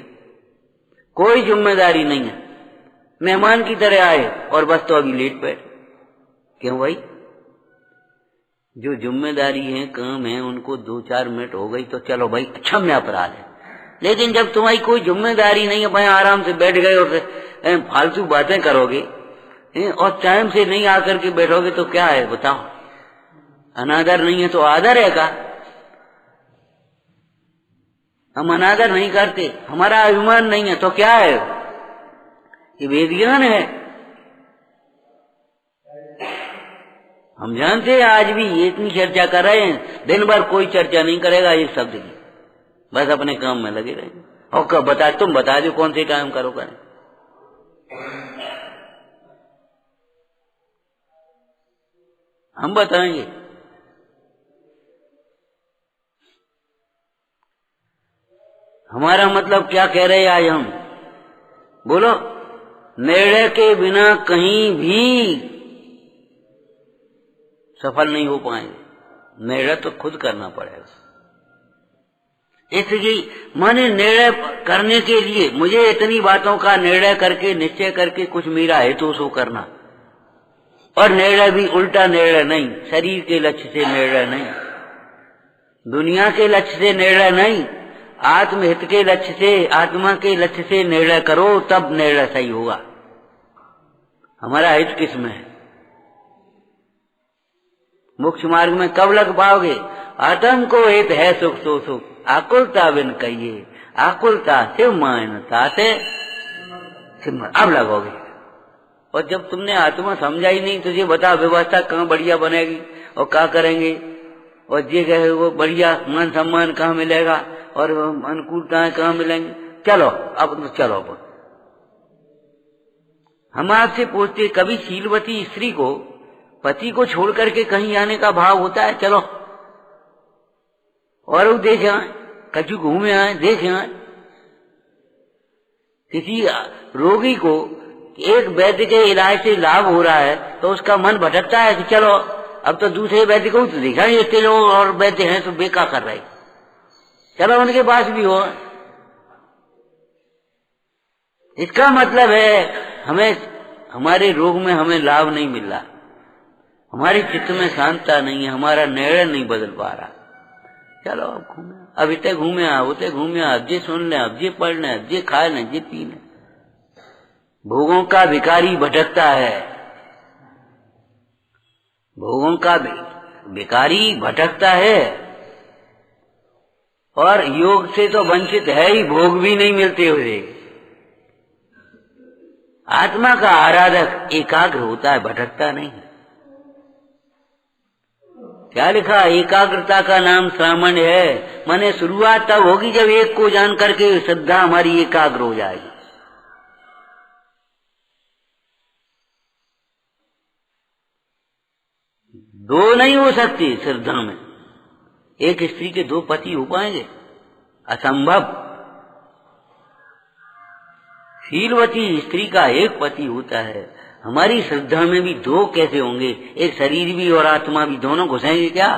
कोई जिम्मेदारी नहीं है, मेहमान की तरह आए और बस तो अभी लेट बैठ। क्यों भाई? जो जिम्मेदारी है, काम है, उनको 2-4 मिनट हो गई तो चलो भाई क्षम्य अपराध है, लेकिन जब तुम्हारी कोई जिम्मेदारी नहीं है, भाई आराम से बैठ गए और फालतू बातें करोगे और टाइम से नहीं आकर के बैठोगे तो क्या है बताओ? अनादर नहीं है तो आदर है का? हम अनादर नहीं करते, हमारा अभिमान नहीं है तो क्या है? ये वेद ज्ञान है। हम जानते हैं आज भी ये इतनी चर्चा कर रहे हैं, दिन भर कोई चर्चा नहीं करेगा इस शब्द की, बस अपने काम में लगे रहेंगे। और कब बता, तुम बता दो कौन से काम करो करें। हम बताएंगे। हमारा मतलब क्या कह रहे हैं आज हम? बोलो, निर्णय के बिना कहीं भी सफल नहीं हो पाएंगे, निर्णय तो खुद करना पड़ेगा। इसलिए माने निर्णय करने के लिए मुझे इतनी बातों का निर्णय करके निश्चय करके कुछ मेरा हेतु सो करना, और निर्णय भी उल्टा निर्णय नहीं, शरीर के लक्ष्य से निर्णय नहीं, दुनिया के लक्ष्य से निर्णय नहीं, आत्महित के लक्ष्य से, आत्मा के लक्ष्य से निर्णय करो, तब निर्णय सही होगा। हमारा हित किसमें है? मोक्ष मार्ग में कब लग पाओगे? आत्म को हित है सुख तो सुख, आकुलता बिन कहिए, आकुलता शिव मानता से अब लगोगे। और जब तुमने आत्मा समझा ही नहीं, तुझे बता व्यवस्था कहाँ बढ़िया बनेगी और क्या करेंगे, और ये कहे वो बढ़िया मान सम्मान कहाँ मिलेगा और अनुकूलताएं कहाँ मिलेंगी। चलो अब चलो अब हम आपसे पूछते, कभी शीलवती स्त्री को पति को छोड़ करके कहीं आने का भाव होता है? चलो और वो देख आए, कछु घूमे आए, देख आए। किसी रोगी को एक वैद्य के इलाज से लाभ हो रहा है तो उसका मन भटकता है कि चलो अब तो दूसरे वैद्य को तो देखा नहीं, इतने लोग और वैद्य हैं तो बेकार कर रहे, चलो उनके पास भी हो। इसका मतलब है हमें हमारे रोग में हमें लाभ नहीं मिल रहा, हमारे चित्त में शांतता नहीं है, हमारा निर्णय नहीं बदल पा रहा। चलो अब घूमे, अब इतने घूमे आ, उतने घूमे आ, अब ये सुन ले, अब ये पढ़ ले, अब ये खा ले, ये पी ले। भोगों का भिखारी भटकता है, भोगों का भिखारी भटकता है, और योग से तो वंचित है ही, भोग भी नहीं मिलते हुए। आत्मा का आराधक एकाग्र होता है, भटकता नहीं। क्या लिखा? एकाग्रता का नाम सामान्य है। माने शुरुआत तब होगी जब एक को जान करके श्रद्धा हमारी एकाग्र हो जाएगी। दो नहीं हो सकती श्रद्धा में, एक स्त्री के 2 पति हो पाएंगे? असंभव। शीलवती स्त्री का एक पति होता है हमारी श्रद्धा में भी दो कैसे होंगे? एक शरीर भी और आत्मा भी, दोनों घुसेंगे क्या?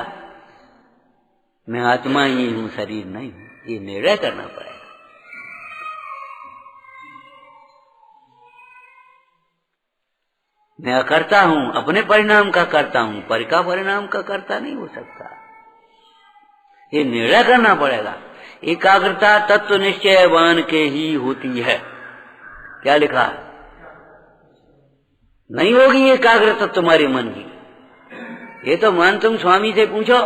मैं आत्मा ही हूँ, शरीर नहीं हूँ, ये निर्णय करना पड़ेगा। मैं करता हूँ, अपने परिणाम का करता हूँ, पर का परिणाम का करता नहीं हो सकता। ये निर्णय करना पड़ेगा। एकाग्रता तत्व निश्चयवान के ही होती है। क्या लिखा है? नहीं होगी एकाग्रता तुम्हारे मन की। ये तो मान तुम स्वामी से पूछो,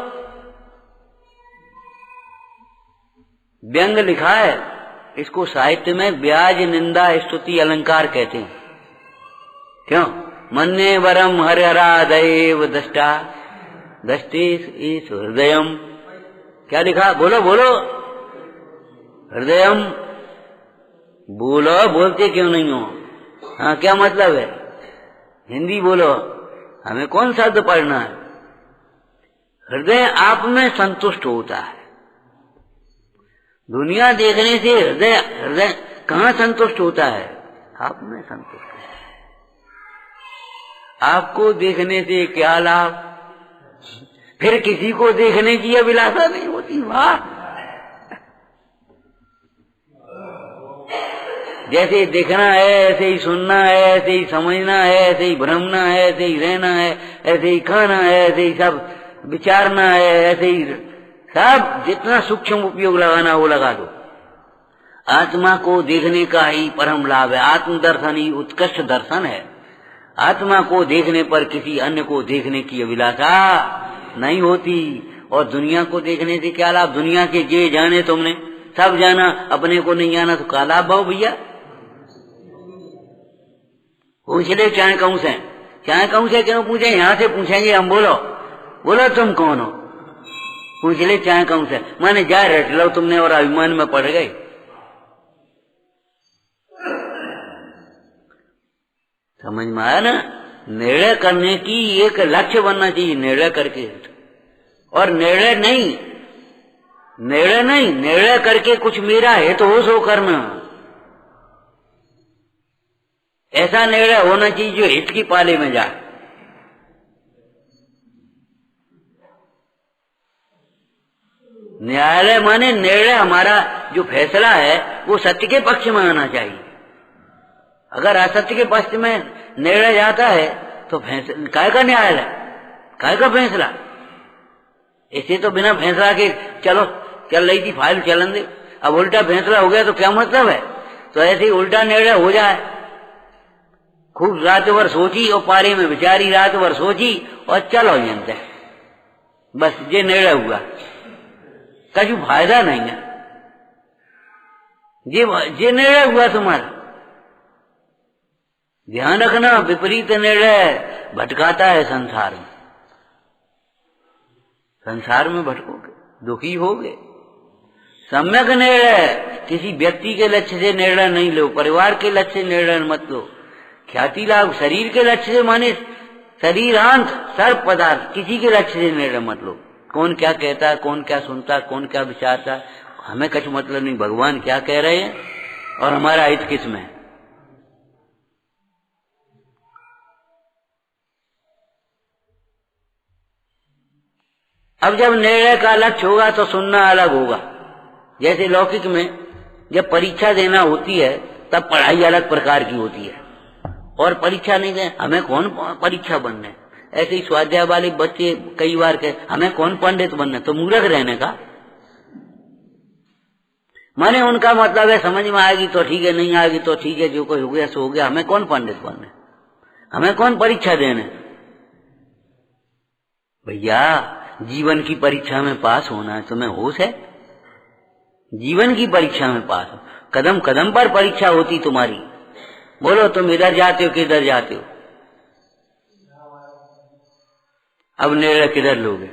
व्यंग लिखा है, इसको साहित्य में ब्याज निंदा स्तुति अलंकार कहते हैं। क्यों? मन्ने वरम हरिहरा दैव दष्टा दष्टेश ईश हृदयम। क्या लिखा? बोलो बोलो, हृदयम बोलो। बोलते क्यों नहीं हो? हाँ, क्या मतलब है? हिंदी बोलो, हमें कौन शब्द पढ़ना है? हृदय आप में संतुष्ट होता है। दुनिया देखने से हृदय हृदय कहाँ संतुष्ट होता है? आप में संतुष्ट है। आपको देखने से क्या लाभ? फिर किसी को देखने की अभिलाषा नहीं होती। वाह! जैसे देखना है, ऐसे ही सुनना है, ऐसे ही समझना है, ऐसे ही भ्रमना है, ऐसे ही रहना है, ऐसे ही खाना है, ऐसे ही सब विचारना है, ऐसे ही सब जितना सूक्ष्म उपयोग लगाना वो लगा दो। आत्मा को देखने का ही परम लाभ है। आत्मदर्शन ही उत्कृष्ट दर्शन है। आत्मा को देखने पर किसी अन्य को देखने की अभिलाषा नहीं होती। और दुनिया को देखने से क्या लाभ? दुनिया के जे जाने तुमने सब जाना, अपने को नहीं जाना तो क्या लाभ भाव भैया? पूछ ले चाहे कहूं से, चाहे कहूं से क्यों पूछे? यहां से पूछेंगे हम। बोलो बोलो, तुम कौन हो? पूछ ले चाहे कहूं से, माने जाए रट लो तुमने और अभिमान में पड़ गए। समझ में आया ना? निर्णय करने की एक लक्ष्य बनना चाहिए, निर्णय करके। और निर्णय नहीं, निर्णय करके कुछ मेरा है तो हो सो करना। ऐसा निर्णय होना चाहिए जो हित की पाले में जाए। न्यायालय माने निर्णय, हमारा जो फैसला है वो सत्य के पक्ष में आना चाहिए। अगर असत्य के पक्ष में निर्णय जाता है तो काय का न्यायालय, काय का फैसला? इसे तो बिना फैसला के चलो चल रही थी फाइल चलन दे, अब उल्टा फैसला हो गया तो क्या मतलब है? तो ऐसे ही उल्टा निर्णय हो जाए। खूब रात भर सोची और पारे में बेचारी रात भर सोची और चलो यंत्र, बस ये निर्णय हुआ, कछु फायदा नहीं है। ये निर्णय हुआ तुम्हारा। ध्यान रखना, विपरीत निर्णय भटकाता है संसार में। संसार में भटकोगे, दुखी होगे। सम्यक निर्णय, किसी व्यक्ति के लक्ष्य से निर्णय नहीं लो, परिवार के लक्ष्य से निर्णय मत लो, ख्याति लाभ शरीर के लक्ष्य से, माने शरीरांत सर्व पदार्थ, किसी के लक्ष्य से निर्णय मत लो। कौन क्या कहता है, कौन क्या सुनता है, कौन क्या विचारता है, हमें कुछ मतलब नहीं। भगवान क्या कह रहे हैं और हमारा हित किस में है। अब जब निर्णय का लक्ष्य होगा तो सुनना अलग होगा। जैसे लौकिक में जब परीक्षा देना होती है तब पढ़ाई अलग प्रकार की होती है, और परीक्षा नहीं दे हमें कौन परीक्षा बनना है। ऐसे ही स्वाध्याय वाले बच्चे कई बार कहे हमें कौन पंडित बनना है, तो मूर्ख रहने का माने उनका मतलब है समझ में आएगी तो ठीक है, नहीं आएगी तो ठीक है, जो कोई हो गया सो हो गया, हमें कौन पंडित बनना है, हमें कौन परीक्षा देना है। भैया जीवन की परीक्षा में पास होना है, तुम्हें होश है? जीवन की परीक्षा में पास हो, कदम कदम पर परीक्षा होती तुम्हारी। बोलो तुम इधर जाते हो किधर जाते हो? अब निर्णय किधर लोगे?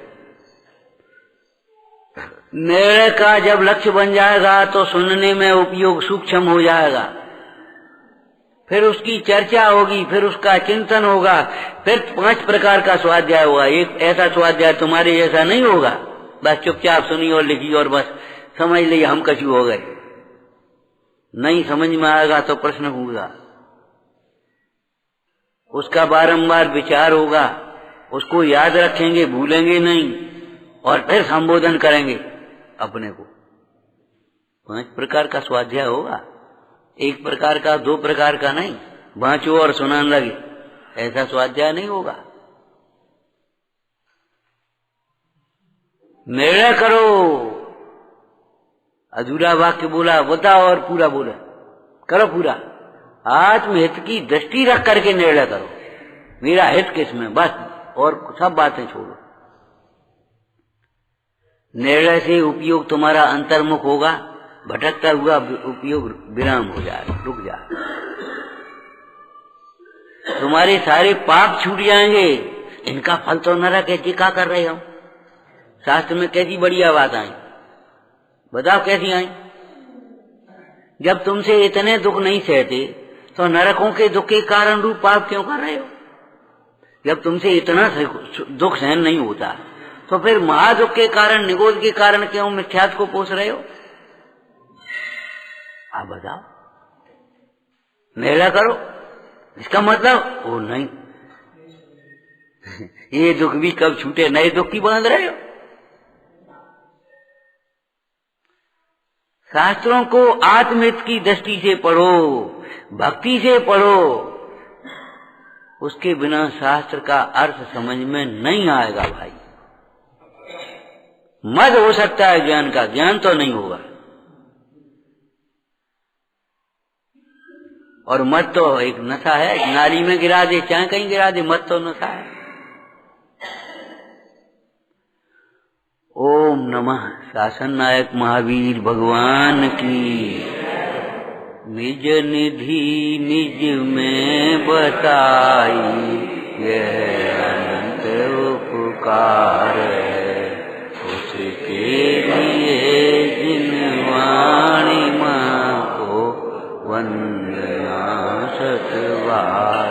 निर्णय का जब लक्ष्य बन जाएगा तो सुनने में उपयोग सूक्ष्म हो जाएगा, फिर उसकी चर्चा होगी, फिर उसका चिंतन होगा, फिर 5 प्रकार का स्वाध्याय होगा। एक ऐसा स्वाध्याय तुम्हारे जैसा नहीं होगा, बस चुपचाप सुनी और लिखी और बस समझ ली हम कछु हो गए। नहीं समझ में आएगा तो प्रश्न होगा, उसका बारंबार विचार होगा, उसको याद रखेंगे, भूलेंगे नहीं, और फिर संबोधन करेंगे अपने को। 5 प्रकार का स्वाध्याय होगा, 1 प्रकार का, 2 प्रकार का नहीं, बाँचो और सुनाने लगे, ऐसा स्वाध्याय नहीं होगा। निर्णय करो, अधूरा वाक्य बोला बताओ और पूरा बोला, करो पूरा। आत्महित की दृष्टि रख करके निर्णय करो, मेरा हित किसमें, बस, और सब बातें छोड़ो। निर्णय से उपयोग तुम्हारा अंतर्मुख होगा, भटकता हुआ उपयोग विराम हो जाएगा, रुक जाएगा। तुम्हारे सारे पाप छूट जाएंगे। इनका फल तो नरक है, क्या कर रहे हो? शास्त्र में कैसी बढ़िया बात आई, बताओ कैसी आई? जब तुमसे इतने दुख नहीं सहते तो नरकों के दुख के कारण रूप पाप क्यों कर रहे हो? जब तुमसे इतना दुख सहन नहीं होता तो फिर महादुख के कारण, निगोद के कारण क्यों मिथ्यात्व को पोष रहे हो? आप बताओ, निर्णय करो। इसका मतलब वो नहीं ये दुख भी कब छूटे, नए दुख की बांध रहे हो। शास्त्रों को आत्महित की दृष्टि से पढ़ो, भक्ति से पढ़ो, उसके बिना शास्त्र का अर्थ समझ में नहीं आएगा भाई। मद हो सकता है ज्ञान का, ज्ञान तो नहीं होगा। और मद तो एक नशा है, नाली में गिरा दे चाहे कहीं गिरा दे, मद तो नशा है। ओम नमः शासन नायक महावीर भगवान की। निज निधि निज में बताई, यह अनंत उपकार है उसके लिए जिन वाणी माँ को वंदना सतवार।